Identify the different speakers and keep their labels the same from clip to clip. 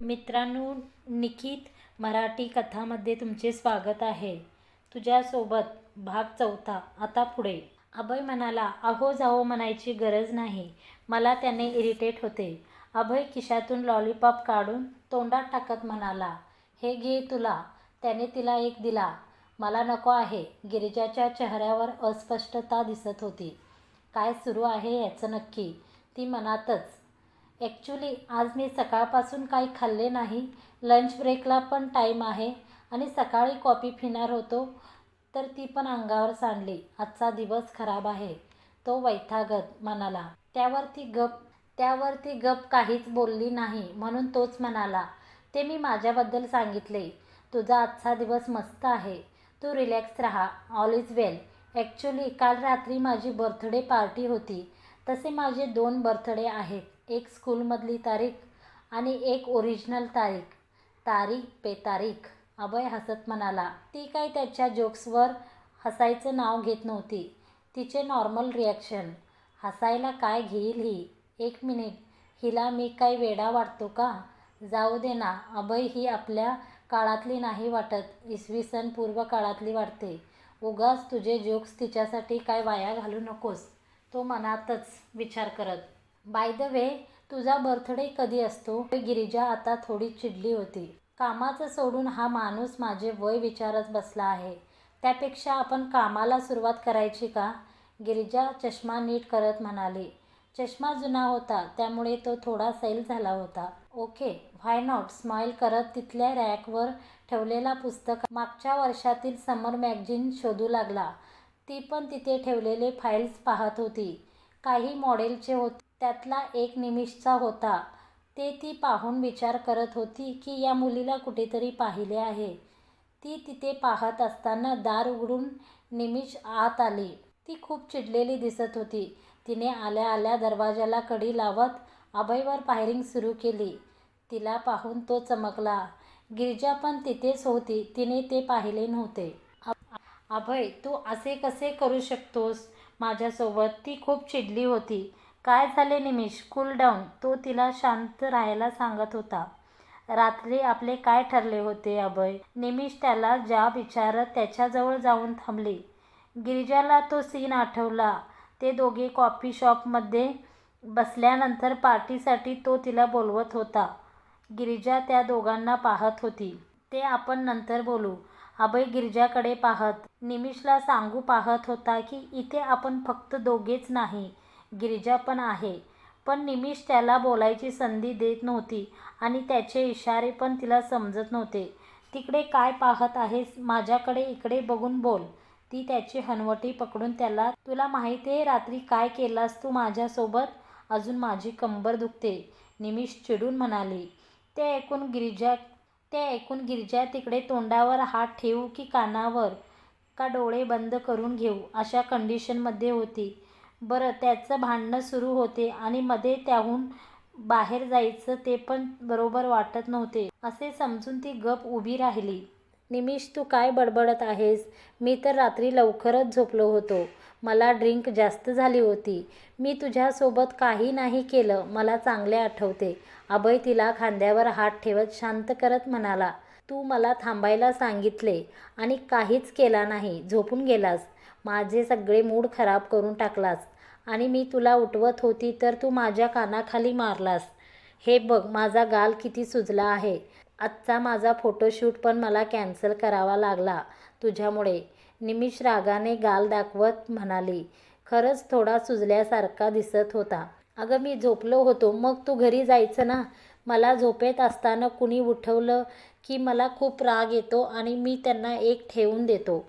Speaker 1: मित्रांनो, निकित मराठी कथामध्ये तुमचे स्वागत आहे. तुझ्यासोबत भाग 4. आता पुढे. अभय म्हणाला, अहो जाओ म्हणायची गरज नाही. मला त्याने इरिटेट होते. अभय खिशातून लॉलीपॉप काढून तोंडात टाकत म्हणाला, हे घे तुला. त्याने तिला एक दिला. मला नको आहे. गिरिजाच्या चेहऱ्यावर अस्पष्टता दिसत होती. काय सुरू आहे याचं नक्की, ती मनातच. ॲक्च्युली आज मी सकाळपासून काही खाल्ले नाही. लंच ब्रेकला पण टाईम आहे आणि सकाळी कॉफी पिणार होतो तर ती पण अंगावर सांडली. आजचा दिवस खराब आहे, तो वैतागत म्हणाला. त्यावर ती गप काहीच बोलली नाही. म्हणून तोच म्हणाला, ते मी माझ्याबद्दल सांगितले. तुझा आजचा दिवस मस्त आहे. तू रिलॅक्स राहा. All is well. ॲक्च्युली काल रात्री माझी बर्थडे पार्टी होती. तसे माझे 2 बर्थडे आहेत. एक स्कूलमधली तारीख आणि एक ओरिजिनल तारीख. तारीख पे तारीख. अभय हसत म्हणाला. ती काय त्याच्या जोक्सवर हसायचं नाव घेत नव्हती. तिचे नॉर्मल रिॲक्शन. हसायला काय घेईल ही? 1 मिनिट, हिला मी काय वेडा वाटतो का? जाऊ दे ना अभय, ही आपल्या काळातली नाही वाटत, इसवी सन पूर्व काळातली वाटते. उगाच तुझे जोक्स तिच्यासाठी काय वाया घालू नकोस, तो मनातच विचार करत. बाय द वे, तुझा बर्थडे कधी असतो? गिरिजा आता थोडी चिडली होती. कामाचं सोडून हा माणूस माझे वय विचारत बसला आहे. त्यापेक्षा आपण कामाला सुरुवात करायची का? गिरिजा चष्मा नीट करत म्हणाली. चष्मा जुना होता त्यामुळे तो थोडा सैल झाला होता. Okay, why not. स्माईल करत तिथल्या रॅकवर ठेवलेला पुस्तक मागच्या वर्षातील समर मॅगझिन शोधू लागला. ती पण तिथे ठेवलेले फाईल्स पाहत होती. काही मॉडेलचे होते. त्यातला एक निमिषचा होता. ते ती पाहून विचार करत होती की या मुलीला कुठेतरी पाहिले आहे. ती तिथे पाहत असताना दार उघडून निमिष आत आली. ती खूप चिडलेली दिसत होती. तिने आल्या आल्या दरवाजाला कडी लावत अभयवर फायरिंग सुरू केली. तिला पाहून तो चमकला. गिरिजा पण तिथेच होती. तिने ते पाहिले नव्हते. अभय, तू असे कसे करू शकतोस माझ्यासोबत? ती खूप चिडली होती. काय झाले निमिष? कूल डाऊन, तो तिला शांत राहायला सांगत होता. रात्री आपले काय ठरले होते अभय? निमिष त्याला जाब विचारत त्याच्याजवळ जाऊन थांबली. गिरिजाला तो सीन आठवला. ते दोघे कॉफी शॉपमध्ये बसल्यानंतर पार्टीसाठी तो तिला बोलवत होता. गिरिजा त्या दोघांना पाहत होती. ते आपण नंतर बोलू. अभय गिरिजाकडे पाहत निमिषला सांगू पाहत होता की इथे आपण फक्त दोघेच नाही, गिरिजा पण आहे. पण निमिष त्याला बोलायची संधी देत नव्हती आणि त्याचे इशारे पण तिला समजत नव्हते. तिकडे काय पाहत आहेस? माझ्याकडे इकडे बघून बोल. ती त्याची हनवटी पकडून त्याला, तुला माहितीये रात्री काय केलास तू माझ्यासोबत? अजून माझी कंबर दुखते, निमिष चिडून म्हणाली. ते ऐकून गिरिजा तिकडे तोंडावर हात ठेवू की कानावर, का डोळे बंद करून घेऊ अशा कंडिशनमध्ये होती. बरं, त्याचं भांडणं सुरू होते आणि मध्ये त्याहून बाहेर जायचं ते पण बरोबर वाटत नव्हते असे समजून ती गप उभी राहिली. निमिष, तू काय बडबडत आहेस? मी तर रात्री लवकरच झोपलो होतो. मला ड्रिंक जास्त झाली होती. मी तुझ्यासोबत काही नाही केलं, मला चांगले आठवते. अभय तिला खांद्यावर हात ठेवत शांत करत म्हणाला. तू मला थांबायला सांगितले आणि काहीच केला नाही, झोपून गेलास. माझे सगळे मूड खराब करून टाकलास आणि मी तुला उठवत होती तर तू माझ्या कानाखाली मारलास. हे बघ माझा गाल किती सुजला आहे. आजचा माझा फोटोशूट पण मला कॅन्सल करावा लागला तुझ्यामुळे. निमिष रागाने गाल दाखवत म्हणाली. खरंच थोडा सुजल्यासारखा दिसत होता. अगं मी झोपलो होतो. मग तू घरी जायचं ना. मला झोपेत असताना कुणी उठवलं की मला खूप राग येतो आणि मी त्यांना एक ठेवून देतो.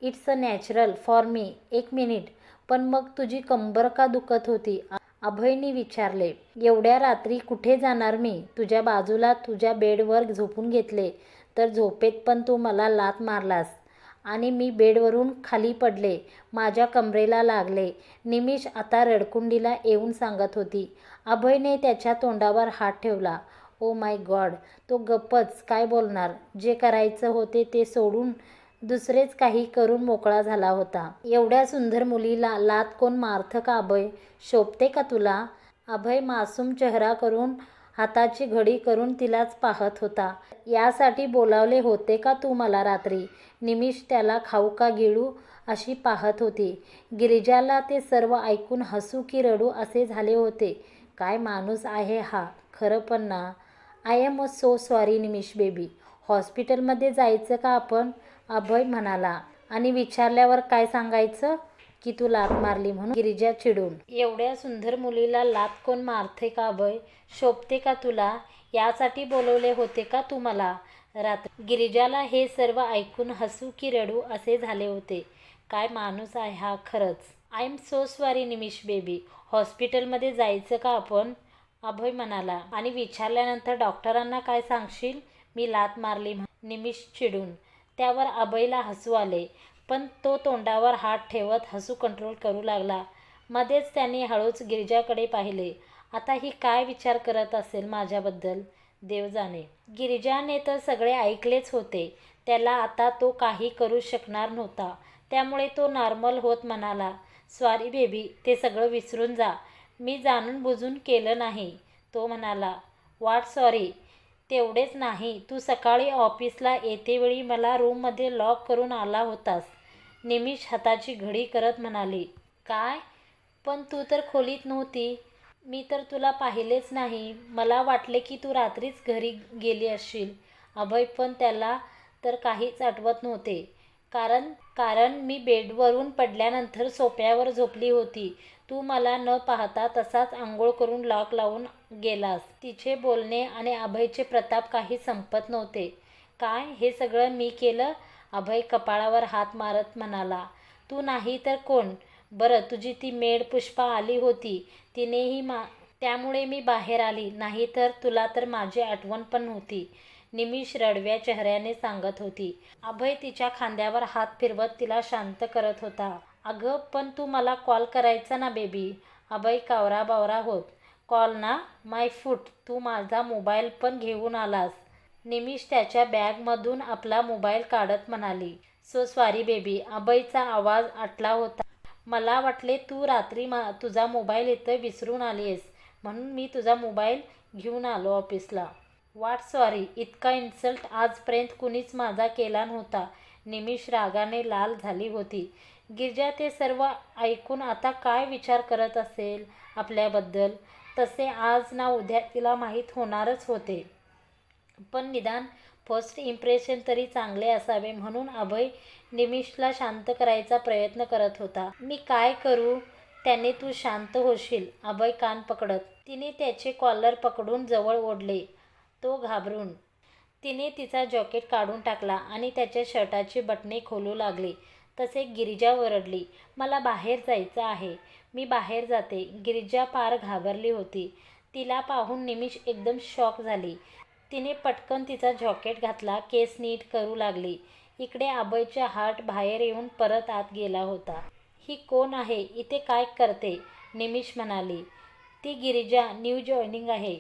Speaker 1: It's a natural for me. 1 minute, पण मग तुझी कंबर का दुखत होती? अभयने विचारले. एवढ्या रात्री कुठे जाणार मी? तुझ्या बाजूला तुझ्या बेडवर झोपून घेतले तर झोपेत पण तू मला लाथ मारलास आणि मी बेडवरून खाली पडले, माझ्या कमरेला लागले. निमिष आता रडकुंडीला येऊन सांगत होती. अभयने त्याच्या तोंडावर हात ठेवला. ओ माय गॉड, तो गप्पच, काय बोलणार? जे करायचं होते ते सोडून दुसरेच काही करून मोकळा झाला होता. एवढ्या सुंदर मुलीला लाथ कोण मारतं का अभय? शोभते का तुला? अभय मासूम चेहरा करून हाताची घडी करून तिलाच पाहत होता. यासाठी बोलावले होते का तू मला रात्री? निमिष त्याला खाऊ का गिळू अशी पाहत होती. गिरिजाला ते सर्व ऐकून हसू की रडू असे झाले होते. काय माणूस आहे हा, खरं पण ना. I am so sorry Nimish baby. हॉस्पिटलमध्ये जायचं का आपण? अभय म्हणाला. आणि विचारल्यावर काय सांगायचं? की तू लाथ मारली म्हणून? गिरिजा चिडून. एवढ्या सुंदर मुलीला लाथ कोण मारते का अभय? शोभते का तुला? यासाठी बोलवले होते का तू मला रात्री? गिरिजाला हे सर्व ऐकून हसू की रडू असे झाले होते. काय माणूस आहे हा खरंच. I am so sorry Nimish baby. हॉस्पिटलमध्ये जायचं का आपण? अभय म्हणाला. आणि विचारल्यानंतर डॉक्टरांना काय सांगशील? मी लाथ मारली म्हणून? निमिष चिडून. त्यावर अभयला हसू आले, पण तो तोंडावर हात ठेवत हसू कंट्रोल करू लागला. मध्येच त्याने हळूच गिरिजाकडे पाहिले. आता ही काय विचार करत असेल माझ्याबद्दल, देव जाणे. गिरिजाने तर सगळे ऐकलेच होते. त्याला आता तो काही करू शकणार नव्हता. त्यामुळे तो नॉर्मल होत म्हणाला, सॉरी बेबी, ते सगळं विसरून जा. मी जाणून बुजून केलं नाही. तो म्हणाला, व्हॉट सॉरी? तेवढेच नाही, तू सकाळी ऑफिसला येतेवेळी मला रूममध्ये लॉक करून आला होतास. निमिष हाताची घडी करत म्हणाली. काय? पण तू तर खोलीत नव्हती. मी तर तुला पाहिलेच नाही. मला वाटले की तू रात्रीच घरी गेली असशील. अभय पण त्याला तर काहीच आठवत नव्हते. कारण मी बेडवरून पडल्यानंतर सोफ्यावर झोपली होती. तू मला न पाहता तसाच आंघोळ करून लॉक लावून गेलास. तिचे बोलणे आणि अभयचे प्रताप काही संपत नव्हते. काय, हे सगळं मी केलं? अभय कपाळावर हात मारत म्हणाला. तू नाही तर कोण? बरं, तुझी ती मेड पुष्पा आली होती, तिनेही त्यामुळे मी बाहेर आली, नाही तर तुला तर माझी आठवण पण नव्हती. निमिष रडव्या चेहऱ्याने सांगत होती. अभय तिच्या खांद्यावर हात फिरवत तिला शांत करत होता. अगं, पण तू मला कॉल करायचा ना बेबी. अभय कावराबावरा होत. कॉल ना? माय फूट, तू माझा मोबाईल पण घेऊन आलास. निमिष त्याच्या बॅगमधून आपला मोबाईल काढत म्हणाली. So sorry baby. अभयचा आवाज आटला होता. मला वाटले तू रात्री तुझा मोबाईल इथं विसरून आलीयस, म्हणून मी तुझा मोबाईल घेऊन आलो ऑफिसला. What sorry? इतका इन्सल्ट आजपर्यंत कुणीच माझा केला नव्हता. निमिष रागाने लाल झाली होती. गिरिजा ते सर्व ऐकून आता काय विचार करत असेल आपल्याबद्दल? तसे आज ना उद्या तिला माहीत होणारच होते. पण निदान फर्स्ट इम्प्रेशन तरी चांगले असावे म्हणून अभय निमिषला शांत करायचा प्रयत्न करत होता. मी काय करू? त्याने तू शांत होशील. अभय कान पकडत. तिने त्याचे कॉलर पकडून जवळ ओढले. तो घाबरून. तिने तिचा जॅकेट काढून टाकला आणि त्याच्या शर्टाची बटणे खोलू लागली. तसे गिरिजा ओरडली. मला बाहेर जायचं आहे. मी बाहेर जाते. गिरिजा पार घाबरली होती. तिला पाहून निमिष एकदम शॉक झाली. तिने पटकन तिचा जॅकेट घातला, केस नीट करू लागली. इकडे अभयचा हार्ट बाहेर येऊन परत आत गेला होता. ही कोण आहे? इथे काय करते? निमिष म्हणाली. ती गिरिजा, न्यू जॉईनिंग आहे.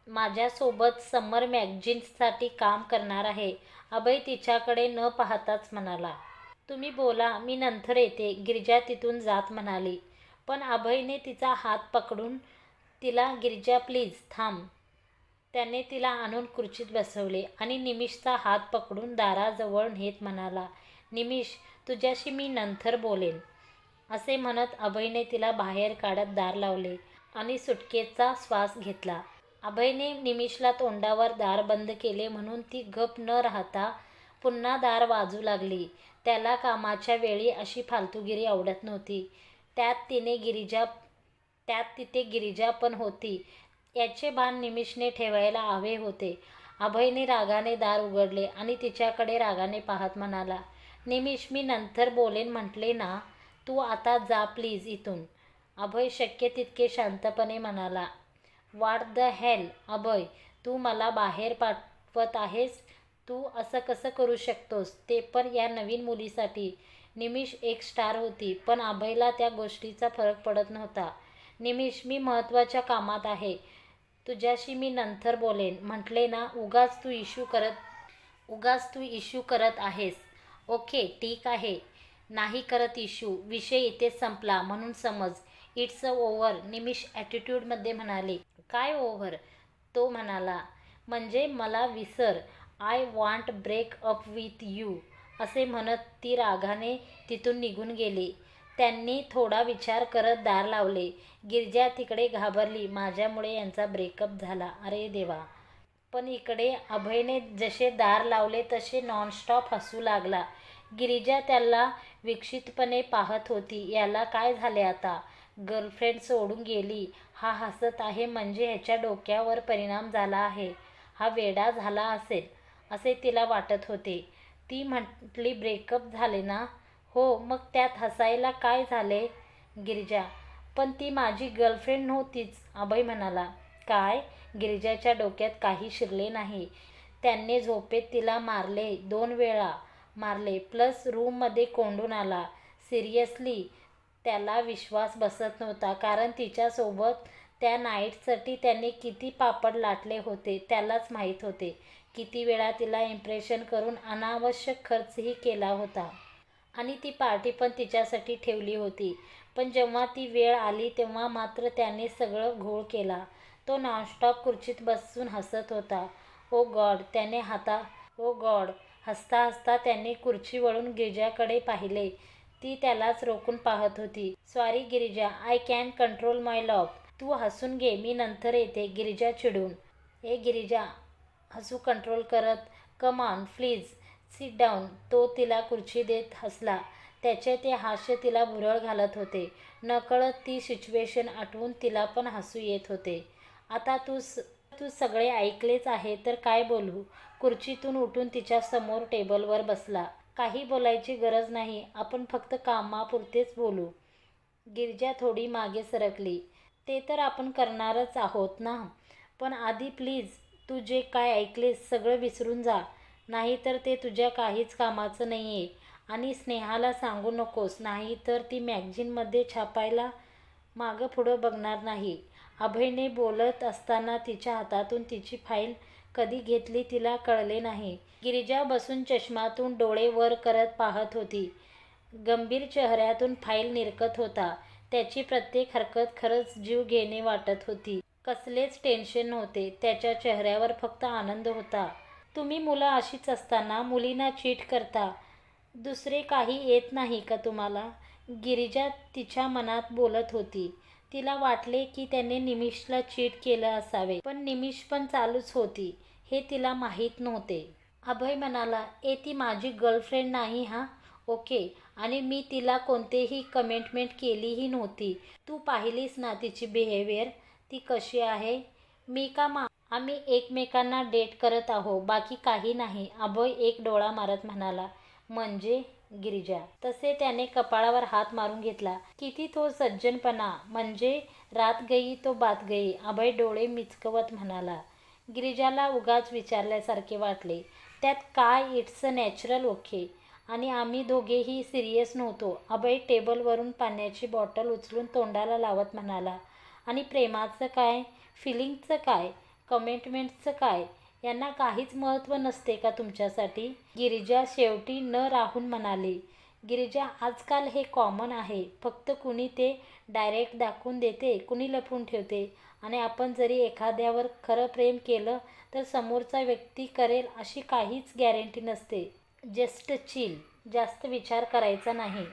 Speaker 1: माझ्यासोबत समर मॅगझिनसाठी काम करणार आहे. अभय तिच्याकडे न पाहताच म्हणाला. तुम्ही बोला, मी नंतर येते. गिरिजा तिथून जात म्हणाली. पण अभयने तिचा हात पकडून तिला, गिरिजा प्लीज थांब. त्याने तिला आणून खुर्चीत बसवले आणि निमिषचा हात पकडून दाराजवळ नेत म्हणाला. निमिष, तुझ्याशी मी नंतर बोलेन. असे म्हणत अभयने तिला बाहेर काढत दार लावले आणि सुटकेचा श्वास घेतला. अभयने निमिषला तोंडावर दार बंद केले म्हणून ती गप न राहता पुन्हा दार वाजू लागली. त्याला कामाच्या वेळी अशी फालतूगिरी आवडत नव्हती. त्यात तिथे गिरिजा पण होती याचे भान निमिषने ठेवायला हवे होते. अभयने रागाने दार उघडले आणि तिच्याकडे रागाने पाहत म्हणाला. निमिष, मी नंतर बोलेन म्हटले ना. तू आता जा प्लीज इथून. अभय शक्य तितके शांतपणे म्हणाला. व्हॉट द हेल अभय, तू मला बाहेर पाठवत आहेस? तू असं कसं करू शकतोस, ते पण या नवीन मुलीसाठी? निमिष एक स्टार होती, पण अभयला त्या गोष्टीचा फरक पडत नव्हता. निमिष, मी महत्त्वाच्या कामात आहे. तुझ्याशी मी नंतर बोलेन म्हटले ना. उगाच तू इश्यू करत आहेस. ओके ठीक आहे, नाही करत इश्यू. विषय इथेच संपला म्हणून समज. It's over. निमिष ॲटिट्यूडमध्ये म्हणाले. काय ओव्हर? तो म्हणाला. म्हणजे मला विसर. I want break up with you, असे म्हणत ती रागाने तिथून निघून गेली. त्यांनी थोडा विचार करत दार लावले. गिरिजा तिकडे घाबरली. माझ्यामुळे यांचा ब्रेकअप झाला, अरे देवा. पण इकडे अभयने जसे दार लावले तसे नॉनस्टॉप हसू लागला. गिरिजा त्याला विक्षिप्तपणे पाहत होती. याला काय झाले आता? गर्लफ्रेंड सोडून गेली. हा हसत आहे म्हणजे ह्याच्या डोक्यावर परिणाम झाला आहे. हा वेडा झाला असेल असे तिला वाटत होते. ती म्हटली, ब्रेकअप झाले ना? हो, मग त्यात हसायला काय झाले? गिरिजा, पण ती माझी गर्लफ्रेंड नव्हतीच, अभय म्हणाला. काय? गिरिजाच्या डोक्यात काही शिरले नाही. त्याने झोपेत तिला मारले, 2 वेळा मारले, प्लस रूममध्ये कोंडून आला. सिरियसली त्याला विश्वास बसत नव्हता, कारण तिच्यासोबत त्या नाईटसाठी त्याने किती पापड लाटले होते त्यालाच माहीत होते. किती वेळा तिला इम्प्रेशन करून अनावश्यक खर्चही केला होता. आणि ती पार्टी पण तिच्यासाठी ठेवली होती. पण जेव्हा ती वेळ आली तेव्हा मात्र त्याने सगळं घोळ केला. तो नॉनस्टॉप खुर्चीत बसून हसत होता. ओ गॉड, ओ गॉड. हसता हसता त्याने खुर्ची वळून गिरिजाकडे पाहिले. ती त्यालाच रोखून पाहत होती. Sorry Girija, I can control my love. तू हसून घे, मी नंतर येते. गिरिजा चिडून. ए गिरिजा, हसू कंट्रोल करत. Come on please sit down. तो तिला खुर्ची देत हसला. त्याचे ते हास्य तिला भुरळ घालत होते. नकळत ती सिच्युएशन आठवून तिला पण हसू येत होते. आता तू सगळे ऐकलेच आहे तर काय बोलू? खुर्चीतून उठून तिच्या समोर टेबलवर बसला. काही बोलायची गरज नाही, आपण फक्त कामापुरतेच बोलू. गिरिजा थोडी मागे सरकली. ते तर आपण करणारच आहोत ना, पण आधी प्लीज तू जे काय ऐकलेस सगळं विसरून जा, नाहीतर ते तुझ्या काहीच कामाचं नाहीये. आणि स्नेहाला सांगू नकोस, नाहीतर ती मॅगझिनमध्ये छापायला मागं पुढं बघणार नाही. अभयने बोलत असताना तिच्या हातातून तिची फाईल कधी घेतली तिला कळले नाही. गिरिजा बसून चष्मातून डोळे वर करत पाहत होती. गंभीर चेहऱ्यातून फाईल निरखत होता. त्याची प्रत्येक हरकत खरंच जीवघेणी वाटत होती. कसलेच टेन्शन नव्हते. त्याच्या चेहऱ्यावर फक्त आनंद होता. तुम्ही मुलं अशीच असताना मुलींना चीट करता, दुसरे काही येत नाही का तुम्हाला? गिरिजा तिच्या मनात बोलत होती. तिला वाटले की त्याने निमिषला चीट केलं असावे, पण निमिष पण चालूच होती हे तिला माहीत नव्हते. अभय म्हणाला, ए ती माझी गर्लफ्रेंड नाही हां. ओके. आणि मी तिला कोणतेही कमिटमेंट केलीही नव्हती. तू पाहिलीस ना तिची बिहेवियर, ती कशी आहे. मी का आम्ही एकमेकांना डेट करत आहो, बाकी काही नाही. अभय एक डोळा मारत म्हणाला. म्हणजे? गिरिजा. तसे त्याने कपाळावर हात मारून घेतला. किती तो सज्जनपणा. म्हणजे रात गई तो बात गई. अभय डोळे मिचकवत म्हणाला. गिरिजाला उगाच विचारल्यासारखे वाटले. त्यात काय, इट्स अ नॅचरल. ओके. आणि आम्ही दोघेही सिरियस नव्हतो. अभय टेबलवरून पाण्याची बॉटल उचलून तोंडाला लावत म्हणाला. आणि प्रेमाचं काय? फिलिंगचं काय? कमिटमेंटचं काय? यांना काहीच महत्त्व नसते का तुमच्यासाठी? गिरिजा शेवटी न राहून म्हणाली. गिरिजा, आजकाल हे कॉमन आहे. फक्त कुणी ते डायरेक्ट दाखवून देते, कुणी लपवून ठेवते. आणि आपण जरी एखाद्यावर खरं प्रेम केलं तर समोरचा व्यक्ती करेल अशी काहीच गॅरंटी नसते. Just chill. जास्त विचार करायचा नाही.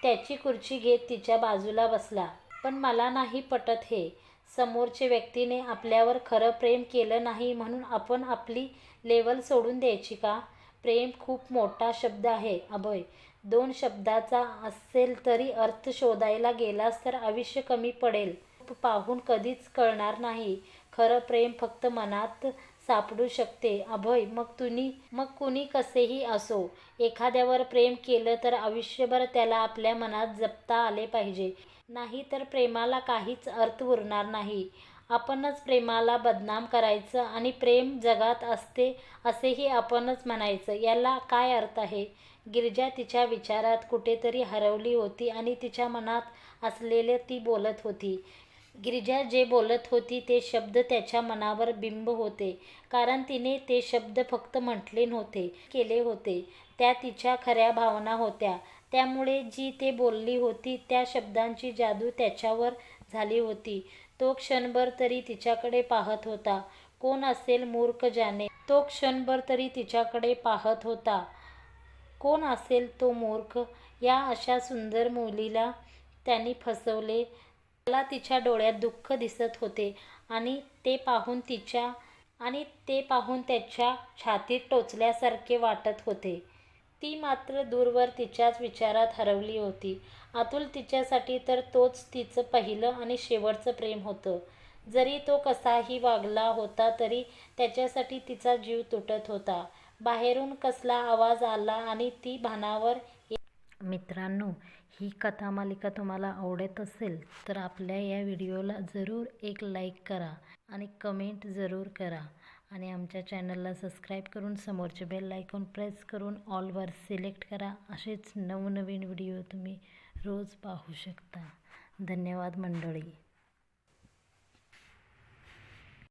Speaker 1: त्याची खुर्ची घेत तिच्या बाजूला बसला. पण मला नाही पटत हे. समोरच्या व्यक्तीने आपल्यावर खरं प्रेम केलं नाही म्हणून आपण आपली लेवल सोडून द्यायची का? प्रेम खूप मोठा शब्द आहे अभय. 2 शब्दाचा असेल तरी अर्थ शोधायला गेलास तर आयुष्य कमी पडेल. पाहून कधीच कळणार नाही. खरं प्रेम फक्त मनात सापडू शकते अभय. मग कुणी कसेही असो, एखाद्यावर प्रेम केलं तर आयुष्यभर त्याला आपल्या मनात जपता आले पाहिजे. नाही तर प्रेमाला काहीच अर्थ उरणार नाही. आपणच प्रेमाला बदनाम करायचं आणि प्रेम जगात असते असेही आपणच म्हणायचं. याला काय अर्थ आहे? गिरिजा तिच्या विचारात कुठेतरी हरवली होती आणि तिच्या मनात असलेले ती बोलत होती. गिरिजा जे बोलत होती ते शब्द त्याच्या मनावर बिंब होते, कारण तिने ते शब्द फक्त म्हटले नव्हते, केले होते. त्या तिच्या खऱ्या भावना होत्या. त्यामुळे जी ते बोलली होती त्या शब्दांची जादू त्याच्यावर झाली होती. तो क्षणभर तरी तिच्याकडे पाहत होता. कोण असेल मूर्ख जाणे. तो क्षणभर तरी तिच्याकडे पाहत होता. कोण असेल तो मूर्ख. या अशा सुंदर मुलीला त्यांनी फसवले. त्याला तिच्या डोळ्यात दुःख दिसत होते आणि ते पाहून त्याच्या छातीत टोचल्यासारखे वाटत होते. ती मात्र दूरवर तिच्याच विचारात हरवली होती. अतुल तिच्यासाठी तर तोच तिचं पहिलं आणि शेवटचं प्रेम होतं. जरी तो कसाही वागला होता तरी त्याच्यासाठी तिचा जीव तुटत होता. बाहेरून कसला आवाज आला आणि ती भानावर मित्रांनो, ही कथामालिका तुम्हाला आवडत असेल तर आपल्या या व्हिडिओला जरूर एक लाईक करा आणि कमेंट जरूर करा आणि आमच्या चॅनलला सबस्क्राईब करून समोरचे बेल आयकॉन प्रेस करून ऑलवर सिलेक्ट करा. असेच नवनवीन व्हिडिओ तुम्ही रोज पाहू शकता. धन्यवाद मंडळी.